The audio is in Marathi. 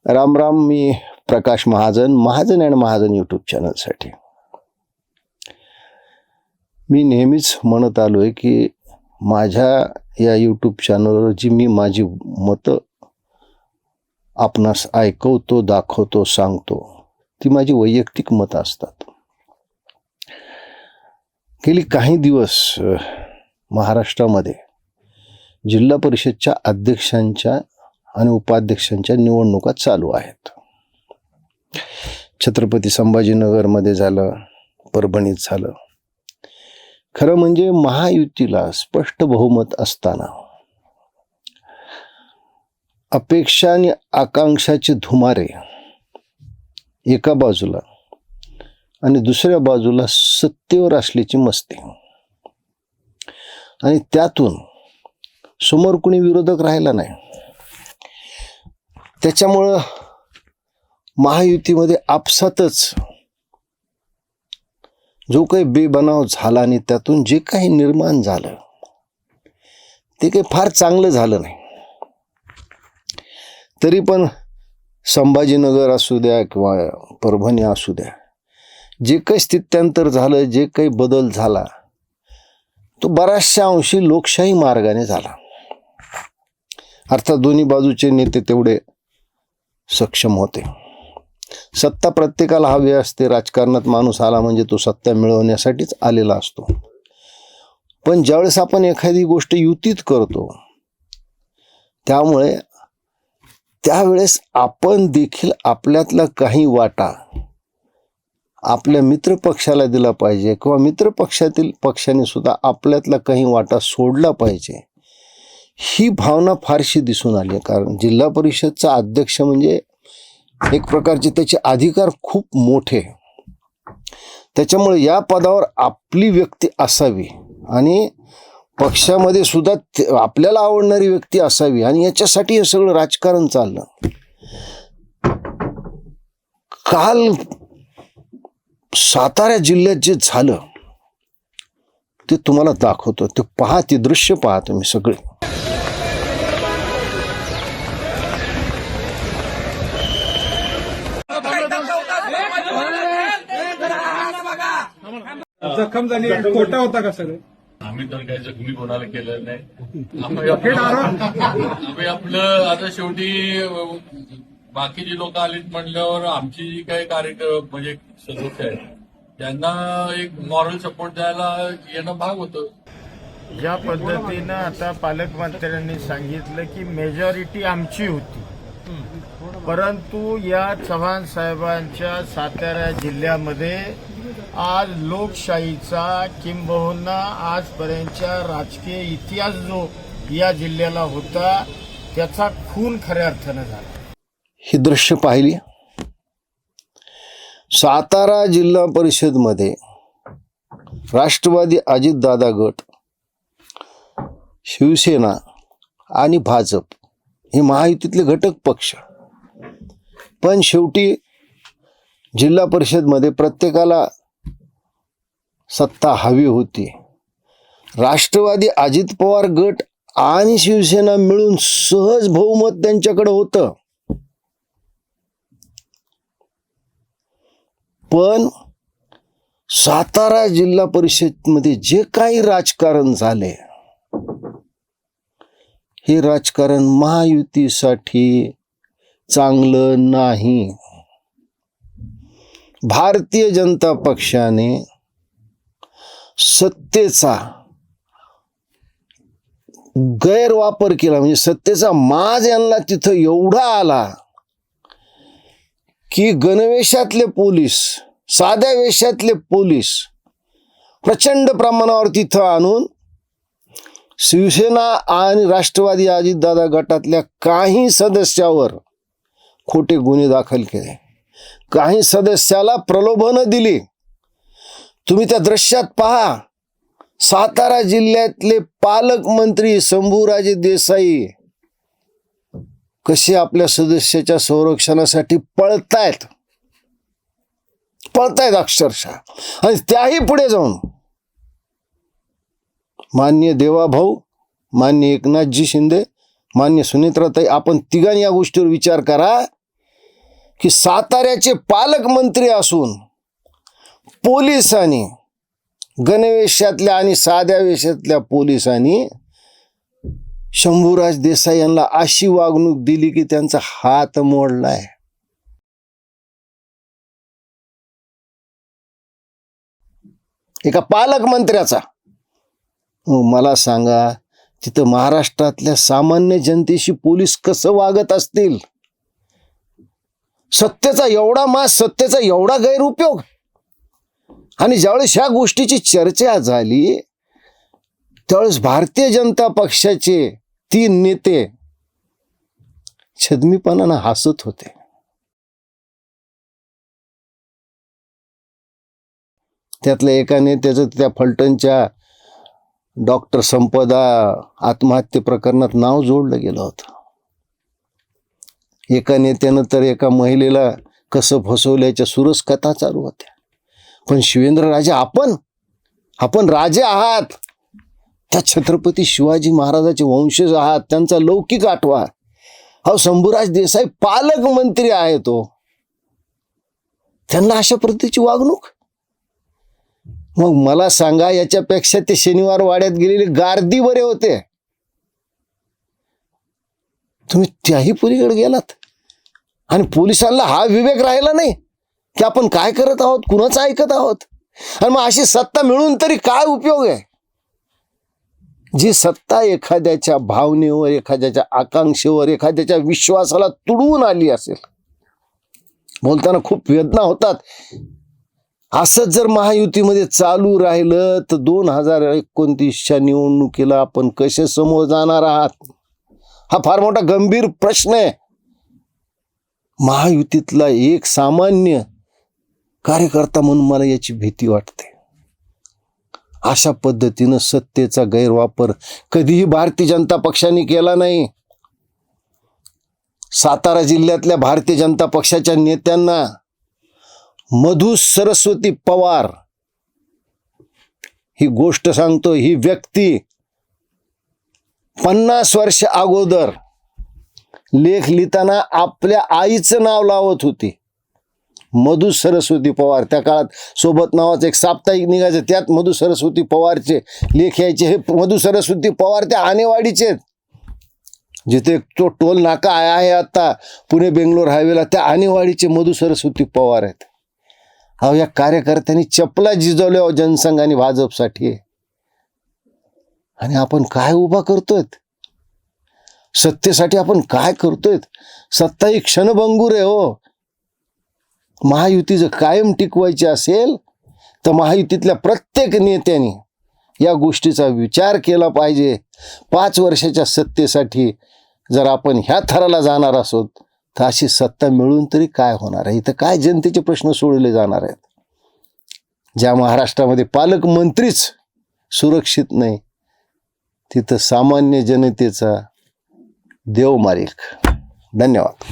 राम राम. मी प्रकाश महाजन, महाजन अँड महाजन यूट्यूब चॅनलसाठी. मी नेहमीच म्हणत आलोय की माझ्या या यूट्यूब चॅनलवर जी मी माझी मतं आपणास ऐकवतो, दाखवतो, सांगतो ती माझी वैयक्तिक मतं असतात. गेली काही दिवस महाराष्ट्रामध्ये जिल्हा परिषदच्या अध्यक्षांच्या आणि उपाध्यक्षांच्या निवडणुका चालू आहेत. छत्रपती संभाजीनगरमध्ये झालं, परभणीत झालं. खरं म्हणजे महायुतीला स्पष्ट बहुमत असताना अपेक्षा आणि आकांक्षाचे धुमारे एका बाजूला आणि दुसऱ्या बाजूला सत्तेवर असल्याची मस्ती, आणि त्यातून समोर कुणी विरोधक राहिला नाही. त्याच्यामुळं महायुतीमध्ये आपसातच जो काही बेबनाव झाला आणि त्यातून जे काही निर्माण झालं ते काही फार चांगलं झालं नाही. तरी पण संभाजीनगर असू द्या किंवा परभणी असू द्या, जे काही स्थित्यांतर झालं, जे काही बदल झाला तो बऱ्याचशा अंशी लोकशाही मार्गाने झाला. अर्थात दोन्ही बाजूचे नेते तेवढे सक्षम होते. सत्ता प्रत्येकाला हवी असते. राजकारणात माणूस आला म्हणजे तो सत्ता मिळवण्यासाठीच आलेला असतो. पण ज्यावेळेस आपण एखादी गोष्ट युतीत करतो त्यावेळेस आपण देखील आपल्यातला काही वाटा आपल्या मित्र पक्षाला दिला पाहिजे किंवा मित्र पक्षाने सुद्धा आपल्यातला काही वाटा सोडला पाहिजे, ही भावना फारशी दिसून आली. कारण जिल्हा परिषदचा अध्यक्ष म्हणजे एक प्रकारचे त्याचे अधिकार खूप मोठे. त्याच्यामुळे या पदावर आपली व्यक्ती असावी आणि पक्षामध्ये सुद्धा आपल्याला आवडणारी व्यक्ती असावी, आणि याच्यासाठी हे सगळं राजकारण चाललं. काल सातारा जिल्ह्यात जे झालं ते तुम्हाला दाखवतो. ते पहा, ते दृश्य पहा तुम्ही सगळे. जखम झाली, खोटा होता का सगळं? आम्ही तर काही जखमी कोणाला केलं नाही. आम्ही आपलं आता शेवटी बाकीची लोक आलीत म्हणल्यावर आमची जी काही कार्यक्रम म्हणजे सदस्य आहेत त्यांना एक मॉरल सपोर्ट द्यायला येणं भाग होतं. ज्या पद्धतीनं आता पालकमंत्र्यांनी सांगितलं की मेजॉरिटी आमची होती, परंतु या चव्हाण साहेबांच्या सातारा जिल्ह्यामध्ये आज लोकशाहीचा किंबहुना आजपर्यंतच्या राजकीय इतिहास जो या जिल्ह्याला होता त्याचा खून खऱ्या अर्थानं झाला. ही दृश्य पाहिली. सातारा जिल्हा परिषदमध्ये राष्ट्रवादी अजितदादा गट, शिवसेना आणि भाजप हे महायुतीतले घटक पक्ष. पण शेवटी जिल्हा परिषदमध्ये प्रत्येकाला सत्ता हवी होती. राष्ट्रवादी अजित पवार गट आणि शिवसेना मिळून सहज बहुमत त्यांच्याकडे होतं. पण सातारा जिल्हा परिषदमध्ये जे काही राजकारण झाले, हे राजकारण महायुतीसाठी चांगलं नाही. भारतीय जनता पक्षाने सत्तेचा गैरवापर केला, म्हणजे सत्तेचा माज यांना तिथं एवढा आला की गणवेशातले पोलीस, साध्या वेशातले पोलीस प्रचंड प्रमाणावर तिथं आणून शिवसेना आणि राष्ट्रवादी अजितदादा गटातल्या काही सदस्यावर खोटे गुन्हे दाखल केले. काही सदस्याला प्रलोभनं दिली. तुम्ही त्या दृश्यात पहा. सातारा जिल्ह्यातले पालकमंत्री शंभूराजे देसाई कसे आपल्या सदस्याच्या संरक्षणासाठी पळतायत अक्षरशः. आणि त्याही पुढे जाऊन माननीय देवाभाऊ, माननीय एकनाथजी शिंदे, मान्य सुनेत्राताई, आपण तिघांनी या गोष्टीवर विचार करा की साताऱ्याचे पालकमंत्री असून पोलिसांनी, गणवेशातल्या आणि साध्या वेशातल्या पोलिसांनी शंभूराज देसाई यांना अशी वागणूक दिली की त्यांचा हात मोडलाय. एका पालकमंत्र्याचा. मला सांगा, तिथं महाराष्ट्रातल्या सामान्य जनतेशी पोलीस कसं वागत असतील? सत्तेचा एवढा मास, सत्तेचा एवढा गैरउपयोग. आणि ज्यावेळेस ह्या गोष्टीची चर्चा झाली त्यावेळेस भारतीय जनता पक्षाचे 3 नेते छदमीपणानं हसत होते. त्यातल्या एका नेत्याचं त्या फलटणच्या डॉक्टर संपदा आत्महत्ये प्रकरणात नाव जोडलं गेलं होतं. एका नेत्यानं तर एका महिलेला कसं फसवल्याच्या सुरस कथा चालू होत्या. पण शिवेंद्रराजे, आपण राजे आहात, त्या छत्रपती शिवाजी महाराजाचे वंशज आहात, त्यांचा लौकिक आठवा. अहो, शंभूराज देसाई पालकमंत्री आहे, तो त्यांना अशा पद्धतीची वागणूक. मग मला सांगा, याच्यापेक्षा ते शनिवार वाड्यात गेलेले गार्दी बरे होते. तुम्ही त्याही पलीकडे गेलात आणि पोलिसांना हा विवेक राहिला नाही की आपण काय करत आहोत, कुणाचं ऐकत आहोत. आणि मग अशी सत्ता मिळून तरी काय उपयोग आहे? जी सत्ता एखाद्याच्या भावनेवर, एखाद्याच्या आकांक्षेवर, एखाद्याच्या विश्वासाला तुडवून आली असेल. बोलताना खूप वेदना होतात. असंच जर महायुतीमध्ये चालू राहिलं तर 2029च्या निवडणुकीला आपण कसे समोर जाणार आहात? हा फार मोठा गंभीर प्रश्न आहे. महायुतीतला एक सामान्य कार्यकर्ता म्हणून मला याची भीती वाटते. अशा पद्धतीनं सत्तेचा गैरवापर कधीही भारतीय जनता पक्षाने केला नाही. सातारा जिल्ह्यातल्या भारतीय जनता पक्षाच्या नेत्यांना मधु सरस्वती पवार, ही गोष्ट सांगतो, ही व्यक्ती 50 वर्ष अगोदर लेख लिहिताना आपल्या आईचं नाव लावत होती, मधु सरस्वती पवार. त्या काळात सोबत नावाचं एक साप्ताहिक निघायचं, त्यात मधु सरस्वती पवारचे लेख यायचे. हे मधु सरस्वती पवार त्या आणेवाडीचे, जिथे तो टोल नाका आहे आता पुणे बेंगलोर हायवेला, त्या आणेवाडीचे मधु सरस्वती पवार आहेत. अहो, या कार्यकर्त्यांनी चपला जिजवल्या जनसंघ आणि भाजपसाठी. आणि आपण काय उभा करतोय? सत्तेसाठी आपण काय करतोय? सत्ता ही क्षणभंगूर आहे हो. महायुती जर कायम टिकवायची असेल तर महायुतीतल्या प्रत्येक नेत्यांनी या गोष्टीचा विचार केला पाहिजे. 5 वर्षाच्या सत्तेसाठी जर आपण ह्या थराला जाणार असोत तर अशी सत्ता मिळून तरी काय होणार आहे? इथं काय जनतेचे प्रश्न सोडवले जाणार आहेत? ज्या महाराष्ट्रामध्ये पालकमंत्रीच सुरक्षित नाही तिथं सामान्य जनतेचा देव मारेल. धन्यवाद.